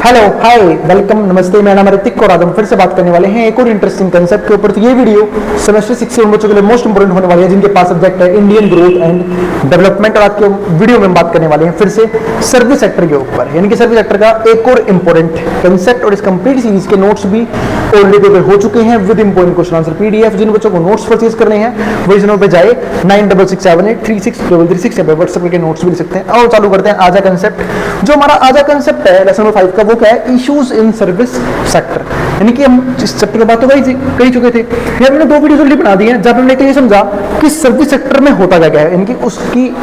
Hello hi welcome नमस्ते, मेरा नाम ऋतिक और आज हम फिर से बात करने वाले हैं एक और इंटरेस्टिंग कंसेप्ट के ऊपर। तो ये वीडियो सेमेस्टर 6 के उन बच्चों के लिए मोस्ट इंपोर्टेंट होने वाली है जिनके पास सब्जेक्ट है इंडियन ग्रोथ एंड डेवलपमेंट। और आज के वीडियो में हम बात करने वाले हैं फिर से सर्विस सेक्टर के ऊपर, यानी कि सर्विस सेक्टर का एक और इंपॉर्टेंट कंसेप्ट। और इस कंप्लीट सीरीज के नोट्स भी ऑलरेडी प्रिपेयर हो चुके हैं with important question answer PDF. जिन बच्चों को नोट्स परचेज करने हैं वो इस नंबर पे जाए 9667836336 पे व्हाट्सएप करके नोट्स भी ले सकते हैं। और चालू करते हैं आजा कंसेप्ट। जो हमारा आजा कंसेप्ट है लेसन नंबर 5 का, वो क्या है? Issues in service sector. यानी कि हम इस चैप्टर की बात तो कही चुके थे, ये हमने 2 वीडियो ऑलरेडी बना दी हैं जब हमने ये समझा कि सर्विस सेक्टर में होता क्या है, यानी कि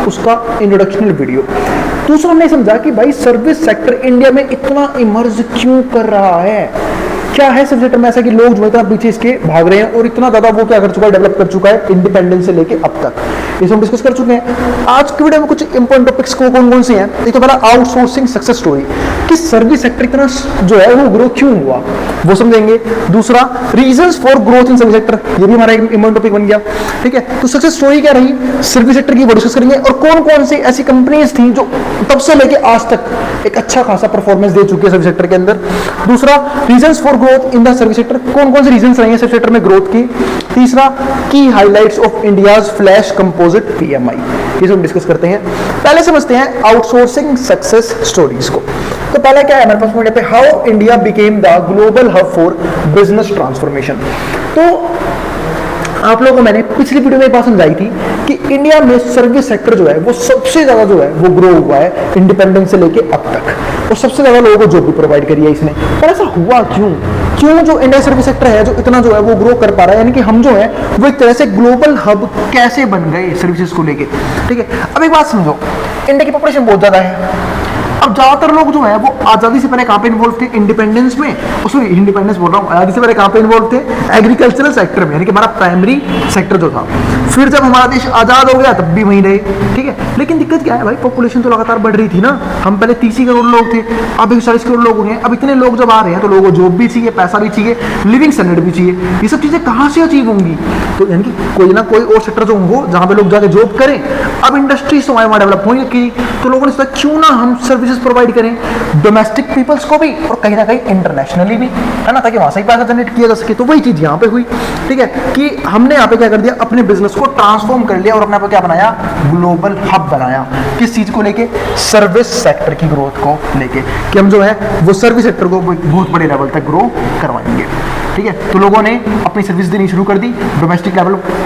उसका इंट्रोडक्शनल वीडियो। दूसरा हमने समझा कि भाई सर्विस सेक्टर इंडिया में इतना इमर्ज क्यों कर रहा है, क्या है सर्विस सेक्टर में ऐसा कि लोग जो इतना पीछे इसके भाग रहे हैं और इतना ज्यादा वो क्या कर चुका है, डेवलप कर चुका है इंडिपेंडेंस से लेके अब तक। इसे हम डिस्कस कर चुके हैं। आज की वीडियो में कुछ इंपॉर्टेंट टॉपिक्स को कौन से हैं। एक तो पहला आउटसोर्सिंग सक्सेस स्टोरी, कि सर्विस सेक्टर इतना जो है वो ग्रो क्यों हुआ वो समझेंगे। दूसरा reasons for growth in service sector, ये भी हमारा एक इंपॉर्टेंट टॉपिक बन गया। ठीक है, तो सक्सेस स्टोरी क्या रही सर्विस सेक्टर की वो डिस्कस करेंगे और कौन कौन सी ऐसी कंपनीज थी जो तब से लेके आज तक एक अच्छा खासा परफॉर्मेंस दे चुकी है सर्विस सेक्टर के अंदर। दूसरा reasons for growth in the service sector, कौन कौन से रीजंस रहे हैं सर्विस सेक्टर में ग्रोथ की। तीसरा की highlights of India's flash composite PMI, ये सब डिस्कस करते हैं। पहले समझते हैं आउटसोर्सिंग सक्सेस स्टोरीज को। तो पहले क्या है हमारे पास पॉइंट पे, how India became the global hub for business transformation. तो आप लोगों को मैंने पिछली वीडियो में एक बात समझाई थी कि इंडिया में सर्विस सेक्टर जो है वो सबसे ज्यादा जो है वो ग्रो हुआ है इंडिपेंडेंस से लेके अब तक, और सबसे ज्यादा लोगों को जॉब भी प्रोवाइड करी है इसने। पर ऐसा हुआ क्यों जो इंडिया सर्विस सेक्टर है जो इतना जो है वो ग्रो कर पा रहा है, यानी कि हम जो है वो एक तरह से ग्लोबल हब कैसे बन गए सर्विसेज को लेके। ठीक है, अब एक बात समझो, इंडिया की पॉपुलेशन बहुत ज्यादा है। अब ज्यादातर लोग जो है वो आजादी से पहले कहां पे इन्वॉल्व थे, इंडिपेंडेंस में, सॉरी इंडिपेंडेंस बोल रहा हूं, आजादी से पहले कहां पे इन्वॉल्व थे, एग्रीकल्चरल सेक्टर में, यानी कि हमारा प्राइमरी सेक्टर जो था। फिर जब हमारा देश आजाद हो गया तब भी वहीं रहे। ठीक है, लेकिन दिक्कत क्या है भाई, पॉपुलेशन तो लगातार बढ़ रही थी ना। हम पहले 30 करोड़ लोग थे, अब 140 करोड़ लोग हो गए। अब इतने लोग जब आ रहे हैं तो लोगों को जॉब भी चाहिए, पैसा भी चाहिए, लिविंग स्टैंडर्ड भी चाहिए। ये सब चीजें कहां से अचीव होंगी? तो यानी कि कोई ना कोई और सेक्टर जो हो जहां पे लोग जाके जॉब करें। अब इंडस्ट्रीज तो वहां डेवलप होने की, तो लोगों ने सोचा क्यों ना हम सर्विसेज प्रोवाइड करें डोमेस्टिक पीपल्स को भी और कहीं ना कहीं इंटरनेशनली भी, है ना, ताकि वहां से ही पैसा जनरेट किया जा सके। तो वही चीज यहाँ पे हुई। ठीक है, कि हमने यहाँ पे क्या कर दिया, अपने बिजनेस को ट्रांसफॉर्म कर लिया और अपने आप को क्या बनाया, ग्लोबल हब बनाया। किस चीज को लेके? सर्विस सेक्टर की ग्रोथ को लेके, कि हम जो है वो सर्विस सेक्टर को बहुत बड़े लेवल तक ग्रो करवाएंगे। ठीक है, तो लोगों ने अपनी सर्विस देनी शुरू कर दी डोमेस्टिक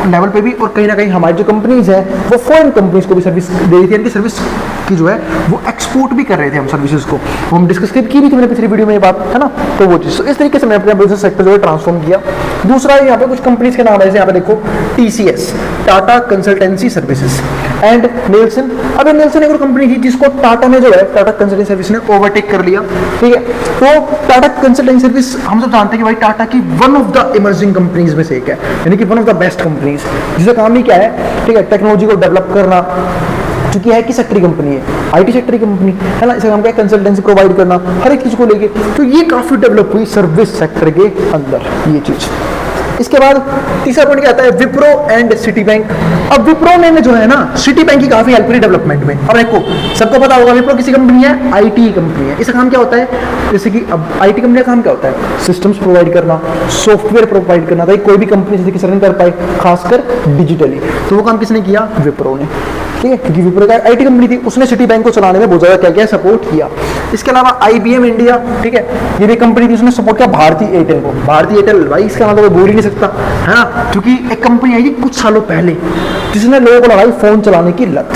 लेवल पे भी, और कहीं ना कहीं हमारी जो कंपनीज है वो फॉरेन कंपनीज को भी सर्विस दे रही थी, यानी सर्विस की जो है वो एक्सपोर्ट भी कर रहे थे हम सर्विसेज को। वो हम डिस्कस की भी थी मैंने पिछली वीडियो में ये बात, है ना। तो वो चीज, इस तरीके से मैंने अपना बिजनेस सेक्टर जो है ट्रांसफॉर्म किया। दूसरा यहाँ पे कुछ कंपनीज के नाम है, यहाँ पे देखो TCS, Tata consultancy services and Nelson. अब नेल्सन एक और कंपनी थी जिसको टाटा ने जो है, टाटा कंसल्टेंसी सर्विस ने ओवरटेक कर लिया। ठीक है, तो टाटा कंसल्टेंसी सर्विस हम सब जानते हैं कि भाई टाटा की one of the emerging companies में से एक है, यानी कि one of the best companies, जिसका काम ही क्या है, ठीक है, टेक्नोलॉजी को डेवलप करना। क्योंकि है कि सेक्टर कंपनी है, आईटी सेक्टर की कंपनी है ना, इसका काम क्या है, कंसल्टेंसी प्रोवाइड करना हर एक चीज को लेके। तो ये काफी डेवलप हुई सर्विस सेक्टर के अंदर ये चीज। इसके बाद तीसरा पॉइंट क्या आता है, विप्रो एंड सिटी बैंक। अब विप्रो ने जो है ना सिटी बैंक की काफी हेल्प करी डेवलपमेंट में। अब देखो सबको पता होगा विप्रो किसी कंपनी है, आईटी कंपनी है। इसका काम क्या होता है, जैसे कि अब आईटी कंपनी का काम क्या होता है, सिस्टम्स प्रोवाइड करना, सॉफ्टवेयर प्रोवाइड करना, ताकि कोई भी कंपनी जैसे कि रन कर पाए, खासकर डिजिटली। तो वो काम किसने किया, विप्रो ने। ठीक है, क्योंकि विप्रो का आईटी कंपनी थी, उसने सिटी बैंक को चलाने में बहुत ज्यादा क्या किया, सपोर्ट किया। इसके अलावा आईबीएम इंडिया, ठीक है, ये भी कंपनी थी, उसने सपोर्ट किया भारतीय एयरटेल को। भारतीय एयरटेल भाई इसका मतलब बोल ही नहीं सकता, है ना, क्योंकि एक कंपनी आई थी कुछ सालों पहले जिसने लोगों को लगाई फोन चलाने की लत,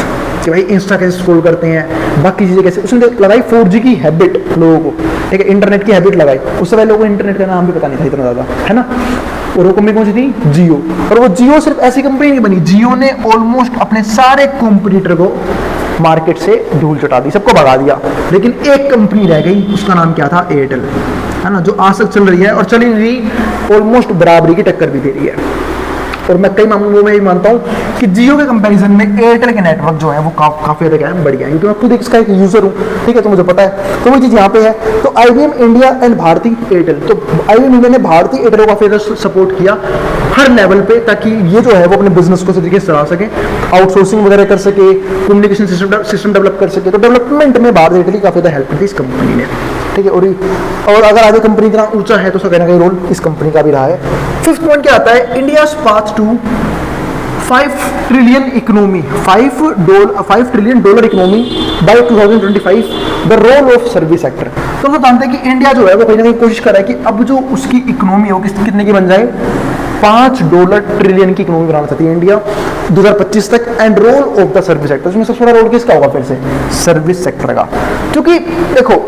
कि भाई इंस्टा कैसे स्क्रॉल करते हैं, बाकी चीजें कैसे, उसने लगाई 4G की हैबिट लोगों को। ठीक है, इंटरनेट की हैबिट लगाई। उससे पहले लोगों को इंटरनेट का नाम भी पता नहीं था इतना ज्यादा, है ना। और वो कंपनी कौन सी थी, जियो। और वो जियो सिर्फ ऐसी कंपनी नहीं बनी, जियो ने ऑलमोस्ट अपने सारे कॉम्पिटिटर को मार्केट से धूल चटा दी, सबको भगा दिया। लेकिन एक कंपनी रह गई, उसका नाम क्या था, एयरटेल, है ना, जो आज तक चल रही है और चली रही, ऑलमोस्ट बराबरी की टक्कर भी दे रही है। और मैं कई मामलों में ये मानता हूँ कि जियो के कंपैरिजन में एयरटेल के नेटवर्क जो है वो काफी ज्यादा क्या है, बढ़िया है, क्योंकि मैं खुद इसका एक यूजर हूँ, ठीक है, तो मुझे पता है। तो वो चीज यहाँ पे है। तो IBM India and Bharti Airtel, तो आईबीएम इंडिया ने भारती एयरटेल को काफी ज्यादा सपोर्ट किया हर लेवल पे, ताकि ये जो है वो अपने बिजनेस को तरीके से चला सके, आउटसोर्सिंग वगैरह कर सके, कम्युनिकेशन सिस्टम डेवलप कर सके। तो डेवलपमेंट में भारत एयरटेल की काफी ज्यादा हेल्प की इस कंपनी ने, ठीक है। और अगर आगे कंपनी इतना ऊंचा है तो उसका कहीं ना कहीं रोल इस कंपनी का भी रहा है। फिफ्थ पॉइंट क्या आता है, India path to 5 trillion economy, $5 trillion economy by 2025, the role of service sector. तो हम जानते हैं कि इंडिया जो है वो कहीं ना कहीं कोशिश कर रहा है कि अब जो उसकी इकोनॉमी हो कितने की बन जाए, $5 ट्रिलियन की इकोनॉमी बनाना चाहती है इंडिया 2025 तक। And role of the service sector, उसमें सबसे बड़ा रोल किसका होगा, फिर से सर्विस सेक्टर का। क्योंकि देखो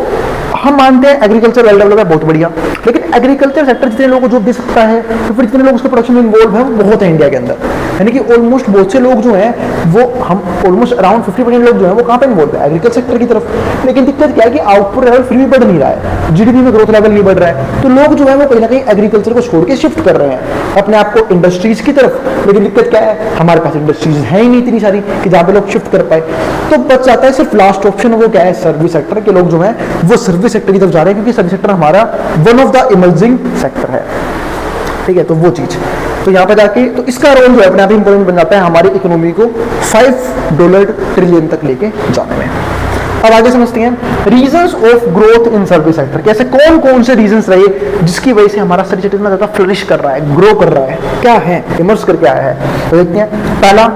हम मानते हैं एग्रीकल्चर वेल डेवलप है, बहुत बढ़िया, लेकिन एग्रीकल्चर सेक्टर जितने लोगों को जॉब दे सकता है, तो फिर जितने लोग उसके प्रोडक्शन में इन्वॉल्व है वो बहुत है इंडिया के अंदर। यानी कि ऑलमोस्ट बहुत से लोग जो हैं वो हम ऑलमोस्ट अराउंड 50% लोग जो हैं वो कहाँ पे इन्वॉल्व है, एग्रीकल्चर सेक्टर की तरफ। लेकिन दिक्कत क्या है कि आउटपुट लेवल फिर भी बढ़ नहीं रहा है, जीडीपी में ग्रोथ लेवल नहीं बढ़ रहा है, तो लोग जो है वो कहीं ना कहीं एग्रीकल्चर को छोड़ के शिफ्ट कर रहे हैं अपने आप को इंडस्ट्रीज की तरफ। लेकिन दिक्कत क्या है, हमारे पास इंडस्ट्रीज है ही नहीं इतनी सारी कि जहाँ पे लोग शिफ्ट कर पाए। तो बच जाता है सिर्फ लास्ट ऑप्शन, वो क्या है, सर्विस सेक्टर के लोग जो है वो सर्विस सेक्टर की तरफ जा रहे हैं, क्योंकि सर्विस सेक्टर हमारा one of the emerging sector है, ठीक है। तो वो चीज, तो यहाँ पर जाके तो इसका रोल जो है अपने आप ही इंपॉर्टेंट बन जाता है हमारी इकोनॉमी को $5 ट्रिलियन तक लेके जाने में। अब आगे समझते हैं reasons of growth in service sector, कैसे कौन कौन से रीजंस रहे जिसकी वजह से हमारा सर्विस सेक्टर इतना ज्यादा फ्लरिश कर रहा है, ग्रो कर रहा है, क्या है, इमर्स करके आया है। तो देखते हैं, पहला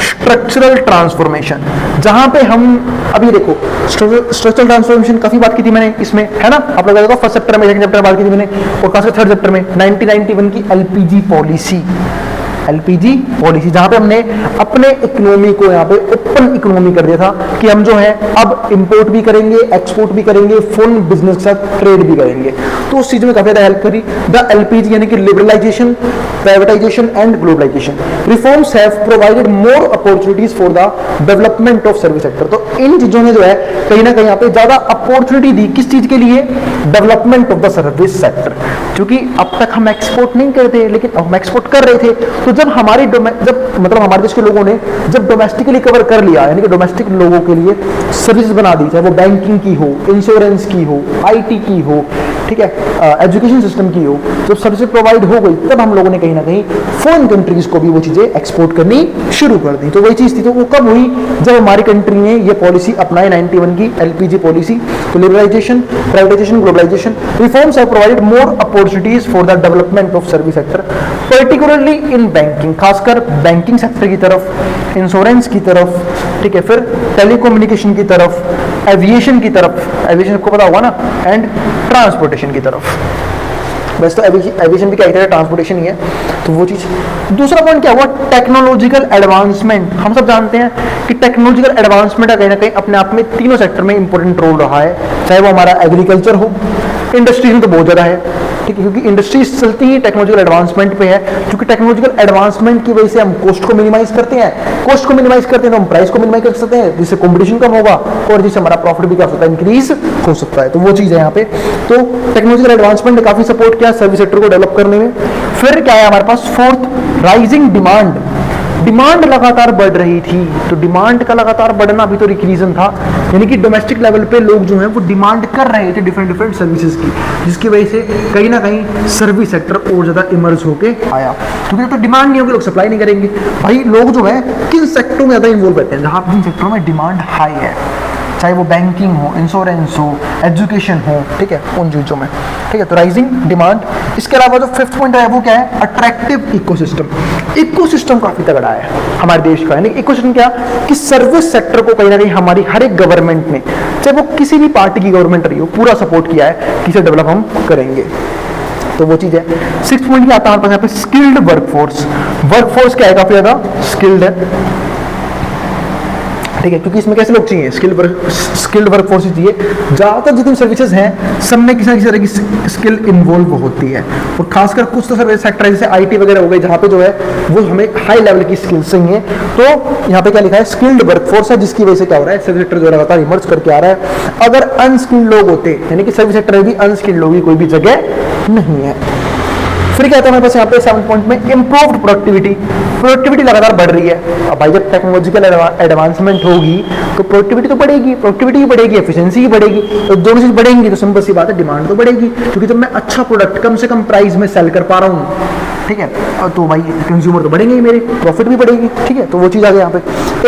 स्ट्रक्चरल ट्रांसफॉर्मेशन, जहां पे हम अभी देखो स्ट्रक्चरल ट्रांसफॉर्मेशन काफी बात की थी मैंने इसमें, है ना, आप लोग देखो फर्स्ट चैप्टर में, सेकंड चैप्टर में बात की थी मैंने, और खासकर थर्ड चैप्टर में 1991 की एलपीजी पॉलिसी, जहां पे हमने अपने इकोनॉमी को यहाँ पे ओपन इकोनॉमी कर दिया था कि हम जो है अब इंपोर्ट भी करेंगे, एक्सपोर्ट भी करेंगे, फॉरेन बिजनेस के साथ ट्रेड भी करेंगे। तो उस चीज में काफी ज्यादा हेल्प करी द एलपीजी, यानी कि liberalisation, privatisation and globalisation. Reforms have provided more opportunities for the development of service sector. तो इन चीजों ने जो है कहीं ना कहीं यहाँ पे ज्यादा अपॉर्चुनिटी दी, किस चीज के लिए, development of the service sector. क्योंकि अब तक हम एक्सपोर्ट नहीं करते, लेकिन अब हम एक्सपोर्ट कर रहे थे, तो जब हमारे हमारे देश के लोगों ने जब डोमेस्टिकली कवर कर लिया, यानी कि डोमेस्टिक लोगों के लिए सर्विस बना दी, चाहे वो बैंकिंग की हो, इंश्योरेंस की हो, आईटी की हो, ठीक है, एजुकेशन सिस्टम की हो, जब सर्विस प्रोवाइड हो गई, तब हम लोगों ने कहीं ना कहीं फॉरेन कंट्रीज को भी वो चीजें एक्सपोर्ट करनी शुरू कर दी। तो वही चीज थी, तो वो कब हुई, जब हमारी कंट्री ने ये पॉलिसी अपनाई 91 की एलपीजी पॉलिसी। तो liberalisation, privatisation, globalisation, reforms have provided more opportunities for the development of service sector, particularly in banking, खासकर बैंकिंग सेक्टर की तरफ, इंश्योरेंस की तरफ, ठीक है, फिर टेलीकम्युनिकेशन की तरफ, एविएशन की तरफ, एविएशन को पता होगा ना, एंड ट्रांसपोर्टेशन की तरफ। वैसे तो एविएशन भी क्या है, ट्रांसपोर्टेशन ही है, तो वो चीज। दूसरा पॉइंट क्या हुआ, टेक्नोलॉजिकल एडवांसमेंट। हम सब जानते हैं कि टेक्नोलॉजिकल एडवांसमेंट का कहीं ना कहीं अपने आप में तीनों सेक्टर में इंपॉर्टेंट रोल रहा है, चाहे वो हमारा एग्रीकल्चर हो, इंडस्ट्रीज में तो बहुत ज्यादा है, ठीक है, क्योंकि इंडस्ट्रीज चलती ही टेक्नोलॉजिकल एडवांसमेंट पे है, क्योंकि टेक्नोलॉजिकल एडवांसमेंट की वजह से हम कॉस्ट को मिनिमाइज करते हैं, कॉस्ट को मिनिमाइज करते हैं तो हम प्राइस को मिनिमाइज कर सकते हैं, जिससे कंपटीशन कम होगा और जिससे हमारा प्रॉफिट भी क्या हो सकता है, इंक्रीज हो सकता है। तो वो चीज है यहाँ पे। तो टेक्नोलॉजिकल एडवांसमेंट ने काफी सपोर्ट किया सर्विस सेक्टर को डेवलप करने में। फिर क्या है हमारे पास, फोर्थ, राइजिंग डिमांड। डिमांड लगातार बढ़ रही थी, तो डिमांड का लगातार बढ़ना भी तो एक रीजन था, यानी कि डोमेस्टिक लेवल पे लोग जो हैं वो डिमांड कर रहे थे डिफरेंट सर्विसेज की, जिसकी वजह से कहीं ना कहीं सर्विस सेक्टर और ज्यादा इमर्ज होके आया। क्योंकि तो डिमांड नहीं होगी, लोग सप्लाई नहीं करेंगे। भाई लोग जो है किन सेक्टरों में ज्यादा इन्वॉल्व रहते हैं, जहां जिन सेक्टरों में डिमांड हाई है, चाहे वो बैंकिंग हो, इंश्योरेंस हो, एजुकेशन हो, ठीक है, उन चीजों में, ठीक है। तो राइजिंग डिमांड। इसके अलावा जो फिफ्थ पॉइंट है वो क्या है, अट्रैक्टिव इकोसिस्टम। इकोसिस्टम काफी तगड़ा है हमारे देश का, यानी इकोसिस्टम क्या, कि सर्विस सेक्टर को कहीं ना कहीं हमारी हर एक गवर्नमेंट ने, चाहे वो किसी भी पार्टी की गवर्नमेंट रही हो, पूरा सपोर्ट किया है कि इसे डेवलप हम करेंगे। तो वो चीज है। सिक्स पॉइंट आता है हमारे पास यहाँ पे स्किल्ड वर्कफोर्स। वर्कफोर्स क्या है, काफी ज्यादा स्किल्ड है, ठीक है, क्योंकि इसमें कैसे लोग चाहिए, स्किल्ड वर्कफोर्स चाहिए। ज्यादातर जितनी सर्विसेज हैं सब में किसी ना किसी तरह की स्किल इन्वॉल्व होती है, और खासकर कुछ तो सर्विस सेक्टर जैसे आईटी वगैरह हो गई, जहाँ पे जो है वो हमें हाई लेवल की स्किल्स चाहिए। तो यहाँ पे क्या लिखा है, स्किल्ड वर्कफोर्स है, जिसकी वजह से क्या हो रहा है, सर्विस सेक्टर जो लगातार इमर्ज करके आ रहा है। अगर अनस्किल्ड लोग होते, यानी कि सर्विस सेक्टर में भी अनस्किल्ड लोगों की कोई भी जगह नहीं है। फिर क्या आता है हमारे पास यहाँ पे 7 पॉइंट में इम्प्रूव्ड प्रोडक्टिविटी लगातार बढ़ रही है। अब भाई जब टेक्नोलॉजिकल एडवांसमेंट होगी तो प्रोडक्टिविटी तो बढ़ेगी, प्रोडक्टिविटी ही बढ़ेगी, एफिशिएंसी ही बढ़ेगी, तो दोनों चीज बढ़ेंगी तो सिंपल सी बात है डिमांड तो बढ़ेगी, क्योंकि जब मैं अच्छा प्रोडक्ट कम से कम प्राइस में सेल कर पा रहा हूँ, ठीक है, तो भाई कंज्यूमर तो बढ़ेंगे ही, मेरे प्रॉफिट भी बढ़ेगी, ठीक है, तो वो चीज़ आ गई यहाँ पे।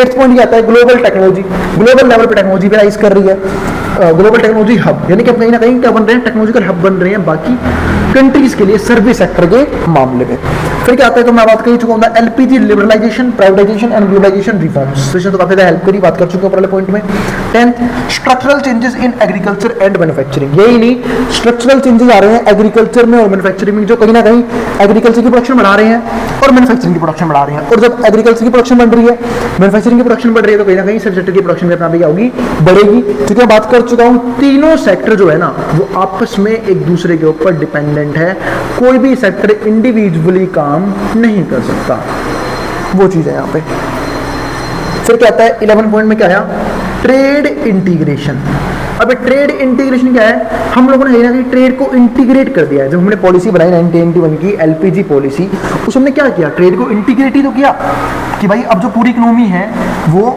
8th पॉइंट ये आता है ग्लोबल टेक्नोलॉजी, ग्लोबल लेवल पे टेक्नोलॉजी पे राइज कर रही है। ग्लोबल टेक्नोलॉजी हब, यानी कि कहीं ना कहीं क्या बन रहे हैं, टेक्नोलॉजिकल हब बन रहे हैं बाकी कंट्रीज के लिए सर्विस सेक्टर के मामले में। फिर क्या आता है, तो मैं बात कर चुका हूँ LPG liberalisation, privatisation and globalisation reforms, तो तो काफी ज्यादा हेल्प करी, बात कर चुके हैं पहले पॉइंट में। 10th structural changes in agriculture and manufacturing, यही नहीं स्ट्रक्चरल चेंजेस आ रहे हैं एग्रीकल्चर में और मैन्युफैक्चरिंग में, जो कहीं ना कहीं एग्रीकल्चर की प्रोडक्शन बढ़ा रहे हैं और मैन्युफैक्चरिंग की प्रोडक्शन बढ़ा रहे हैं। और जब एग्रीकल्चर की प्रोडक्शन बढ़ रही है, मैन्युफैक्चरिंग की प्रोडक्शन बढ़ रही है, तो कहीं ना कहीं सेक्टर की प्रोडक्शन भी अपना भी क्या होगी, बढ़ेगी। क्योंकि मैं बात कर चुका हूँ तीनों सेक्टर जो है ना वो आपस में एक दूसरे के ऊपर डिपेंडेंट है, कोई भी सेक्टर इंडिविजुअली काम नहीं कर सकता, वो चीज है यहाँ पे। फिर क्या आता है 11 पॉइंट में क्या आया, ट्रेड इंटीग्रेशन। अब ट्रेड इंटीग्रेशन क्या है, हम लोगों ने कहीं ट्रेड को इंटीग्रेट कर दिया है। जब हमने पॉलिसी बनाई 1991 की एलपीजी पॉलिसी, उस हमने क्या किया, ट्रेड को इंटीग्रेट ही तो किया कि भाई अब जो पूरी इकोनॉमी है वो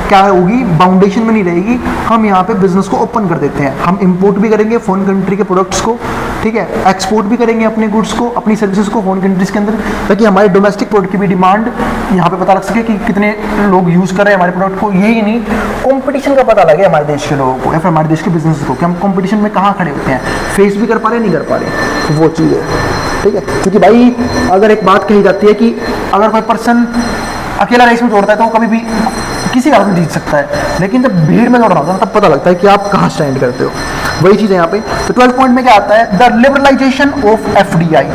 क्या होगी, बाउंडेशन में नहीं रहेगी, हम यहाँ पे बिजनेस को ओपन कर देते हैं, हम इंपोर्ट भी करेंगे फॉरेन कंट्री के प्रोडक्ट्स को, ठीक है, एक्सपोर्ट भी करेंगे अपने गुड्स को, अपनी सर्विसेज को फॉरेन कंट्रीज के अंदर, ताकि हमारे डोमेस्टिक प्रोडक्ट की भी डिमांड यहाँ पे पता लग सके कि कितने लोग यूज कर रहे हैं हमारे प्रोडक्ट को। यही नहीं, कंपटीशन का पता लगे हमारे देश के लोगों को या फिर हमारे देश के बिजनेस को कि हम कंपटीशन में कहाँ खड़े होते हैं, फेस भी कर पा रहे नहीं कर पा रहे, तो वो चीज़ है, ठीक है। क्योंकि भाई अगर एक बात कही जाती है कि अगर कोई पर्सन अकेला रेस में दौड़ता है तो वो कभी भी किसी हालत में जीत सकता है, लेकिन जब भीड़ में दौड़ रहा होता है तब पता लगता है कि आप कहाँ स्टैंड करते हो, वही चीज़ है यहाँ पे। तो 12 पॉइंट में क्या आता है, द लिबरलाइजेशन ऑफ एफडीआई,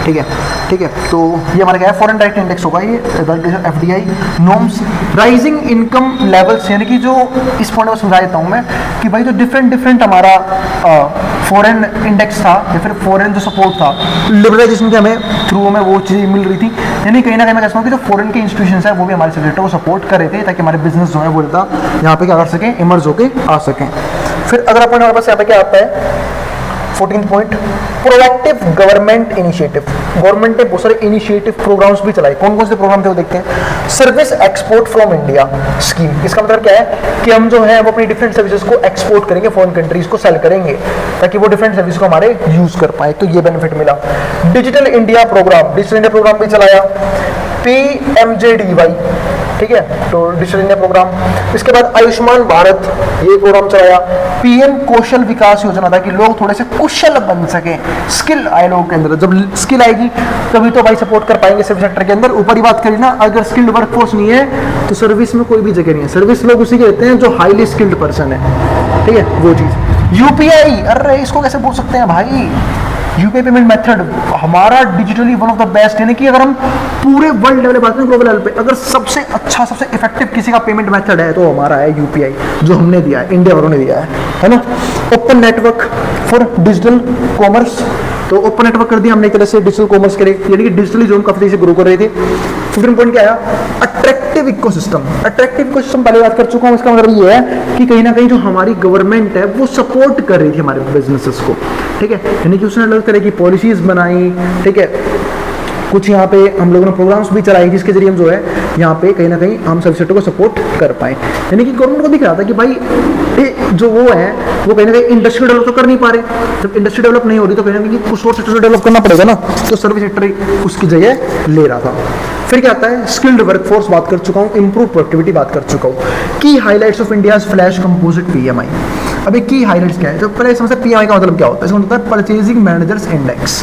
ठीक है, ठीक है, तो ये हमारा क्या है, फॉरेन डायरेक्ट इंडेक्स होगा ये, FDI norms, rising income levels, यानी कि जो इस पॉइंट में समझा देता हूँ मैं कि भाई जो डिफरेंट हमारा फॉरेन इंडेक्स था या फिर फॉरेन जो सपोर्ट था, लिबरलाइजेशन के हमें थ्रू हमें वो चीज़ मिल रही थी, यानी कहीं ना कहीं मैं कहता हूँ कि जो फॉरेन के इंस्टीट्यूशंस है वो भी हमारे सेक्टर को सपोर्ट कर रहे थे ताकि हमारे बिजनेस जो है वो यहाँ पे क्या कर सकें, इमर्ज होके आ सकें। फिर अगर अपन हमारे पास यहाँ पे क्या आता है 14 point, proactive government initiative, government ने बहुत सारे इनिशिएटिव प्रोग्राम्स भी चलाए। कौन कौन से प्रोग्राम थे वो देखते हैं। Service export from India scheme, इसका मतलब क्या है कि हम जो है वो अपनी डिफरेंट सर्विसेज को एक्सपोर्ट करेंगे, फॉरेन कंट्रीज को सेल करेंगे ताकि वो डिफरेंट सर्विस को हमारे यूज कर पाए, तो ये बेनिफिट मिला। Digital India programme, digital India programme भी चलाया। PMJDY, ठीक है, तो डिजिटल इंडिया प्रोग्राम। इसके बाद आयुष्मान भारत ये प्रोग्राम चलाया। PM कौशल विकास योजना था कि लोग थोड़े से कुशल बन सके, स्किल आए लोगों के अंदर, जब स्किल आएगी तभी तो भाई सपोर्ट कर पाएंगे सर्विस सेक्टर के अंदर। ऊपर ही बात करी ना, अगर स्किल्ड वर्कफोर्स नहीं है तो सर्विस में कोई भी जगह नहीं है, सर्विस लोग उसी के रहते हैं जो हाईली स्किल्ड पर्सन है, ठीक है, वो चीज। UPI, अरे इसको कैसे बोल सकते हैं भाई, यूपीआई पेमेंट मेथड हमारा digitally one of the best, यानी कि अगर हम पूरे वर्ल्ड लेवल बात करें, ग्लोबल लेवल पे अगर सबसे अच्छा सबसे इफेक्टिव किसी का पेमेंट मेथड है तो हमारा है यूपीआई, जो हमने दिया है, इंडिया वालों ने दिया है ना। Open network for digital commerce, तो ओपन नेटवर्क कर दिया हमने एक तरह से डिजिटल कॉमर्स के लिए, यानी कि डिजिटली जो हम काफी तेजी से ग्रो कर रहे थे। 15 पॉइंट क्या आया, अट्रैक्टिव इकोसिस्टम। अट्रैक्टिव इकोसिस्टम पहले बात कर चुका हूं, इसका मतलब ये है कि कहीं ना कहीं जो हमारी गवर्नमेंट है वो सपोर्ट कर रही थी हमारे बिजनेसेस को, ठीक है, यानी कि उसने अलग तरह की पॉलिसीज बनाई, ठीक है, कुछ यहाँ पे हम लोगों ने प्रोग्राम्स भी चलाए जिसके जरिए हम जो है यहाँ पे कहीं ना कहीं हम सर्विस सेक्टर को सपोर्ट कर पाए। यानी कि गवर्नमेंट को दिख रहा था कि भाई जो वो है वो कहीं ना कहीं इंडस्ट्री डेवलप तो कर नहीं पा रहे, जब इंडस्ट्री डेवलप नहीं हो रही तो कहीं ना कहीं कुछ और सेक्टर डेवलप करना पड़ेगा ना, तो सर्विस सेक्टर उसकी जगह ले रहा था। फिर क्या आता है, स्किल्ड वर्कफोर्स बात कर चुका हूँ, इंप्रूव प्रोडक्टिविटी बात कर चुका हूँ। की highlights of India's flash composite PMI। अभी की हाइलाइट्स क्या है, तो पहले समझते हैं PMI का मतलब क्या होता है। इसका मतलब होता है परचेजिंग मैनेजर्स इंडेक्स,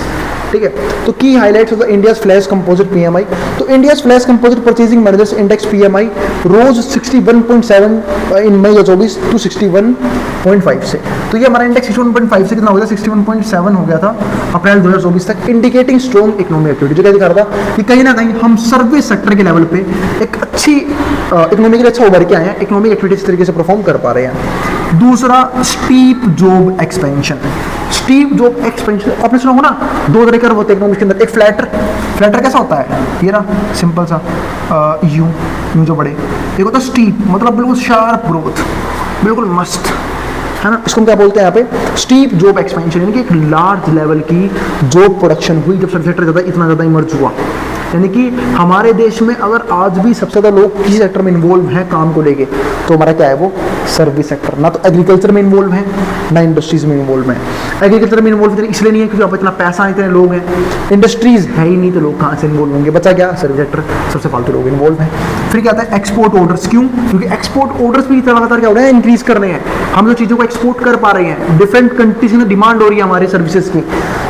ठीक है, तो की highlights of the India's flash composite PMI। तो India's flash composite purchasing managers index PMI rose 61.7 in May 2024 to 61.5 से, तो ये हमारा इंडेक्स 61.5 से कितना हो गया, 61.7 हो गया था अप्रैल 2024 तक, इंडिकेटिंग स्ट्रॉन्ग इकोनॉमिक एक्टिविटी। जो क्या दिखा रहा था कि कहीं ना कहीं हम सर्विस सेक्टर के लेवल पे एक अच्छी इकोनॉमी के लिए अच्छा उभर के आए हैं, इकोनॉमिक एक्टिविटी इस तरीके से परफॉर्म कर पा रहे हैं। दूसरा, steep job expansion. Steep job expansion आपने सुना होगा ना, दो तरह का होता है इकोनॉमिक्स के अंदर। एक फ्लैटर कैसा होता है, ये ना सिंपल सा यूं जो बड़े, एक होता है स्टीप, मतलब बिल्कुल शार्प ग्रोथ, बिल्कुल मस्त, है ना। इसको हम क्या बोलते हैं यहाँ पे, स्टीप जॉब एक्सपेंशन, यानी कि एक लार्ज लेवल की जॉब प्रोडक्शन हुई जब सर्विस सेक्टर ज़्यादा इतना ज़्यादा इमर्ज हुआ। यानी कि हमारे देश में अगर आज भी सबसे ज़्यादा लोग किसी सेक्टर में इन्वॉल्व हैं काम को लेके, तो हमारा क्या है वो सर्विस सेक्टर। ना तो एग्रीकल्चर में इन्वॉल्व है, ना इंडस्ट्रीज में इन्वॉल्व है। एग्रीकल्चर में इन्वॉल्व इसलिए नहीं है क्योंकि अब इतना पैसा, इतने लोग हैं, इंडस्ट्रीज है ही नहीं, तो लोग कहाँ से इन्वॉल्व होंगे, बचा क्या सर्विस सेक्टर, सबसे फालतू लोग इन्वॉल्व हैं। फिर क्या आता है एक्सपोर्ट ऑर्डर्स, क्यों, क्योंकि एक्सपोर्ट ऑर्डर्स भी लगातार क्या हो रहा है, इंक्रीज कर रहे हैं, हम जो चीज़ों को एक्सपोर्ट कर पा रहे हैं, डिफरेंट कंट्रीज में डिमांड हो रही है हमारे सर्विसेज की,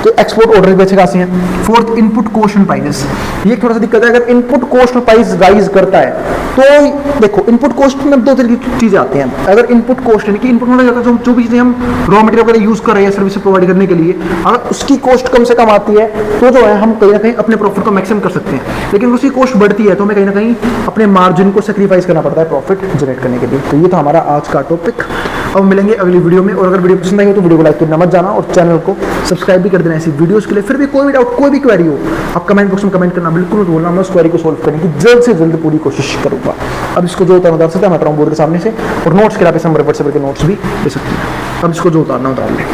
तो एक्सपोर्ट ऑर्डर भी अच्छे खासे हैं। Fourth, input cost and prices, ये थोड़ा सा दिक्कत है, अगर इनपुट कॉस्ट प्राइस राइज करता है तो देखो इनपुट कॉस्ट में दो तरह की चीजें आती हैं। अगर इनपुट कॉस्ट यानी कि इनपुट मतलब जो भी चीजें हम रॉ मटेरियल वगैरह यूज कर रहे हैं सर्विस प्रोवाइड करने के लिए, अगर उसकी कॉस्ट कम से कम आती है तो जो है हम कहीं ना कहीं अपने प्रॉफिट को मैक्सिमम कर सकते हैं। लेकिन उसकी कॉस्ट बढ़ती है तो हमें कहीं ना कहीं अपने मार्जिन को सेक्रीफाइस करना पड़ता है प्रॉफिट जनरेट करने के लिए। तो ये था हमारा आज का टॉपिक। अब मिलेंगे अगली वीडियो में, और अगर वीडियो पसंद आई हो तो वीडियो को लाइक करना मत जाना, और चैनल को सब्सक्राइब भी कर देना ऐसी वीडियोस के लिए। फिर भी कोई भी डाउट, कोई भी क्वेरी हो, आप कमेंट बॉक्स में कमेंट करना बिल्कुल मत भूलना, मैं उस क्वेरी को सोल्व करने की जल्द से जल्द पूरी कोशिश करूंगा। अब इसको जो उतारना उतार सकते हैं, मैं बोर्ड के सामने से, और नोट्स के लिए आप इस नंबर व्हाट्सएप के नोट्स भी दे सकते हैं। अब इसको जो उतारना उतार लें।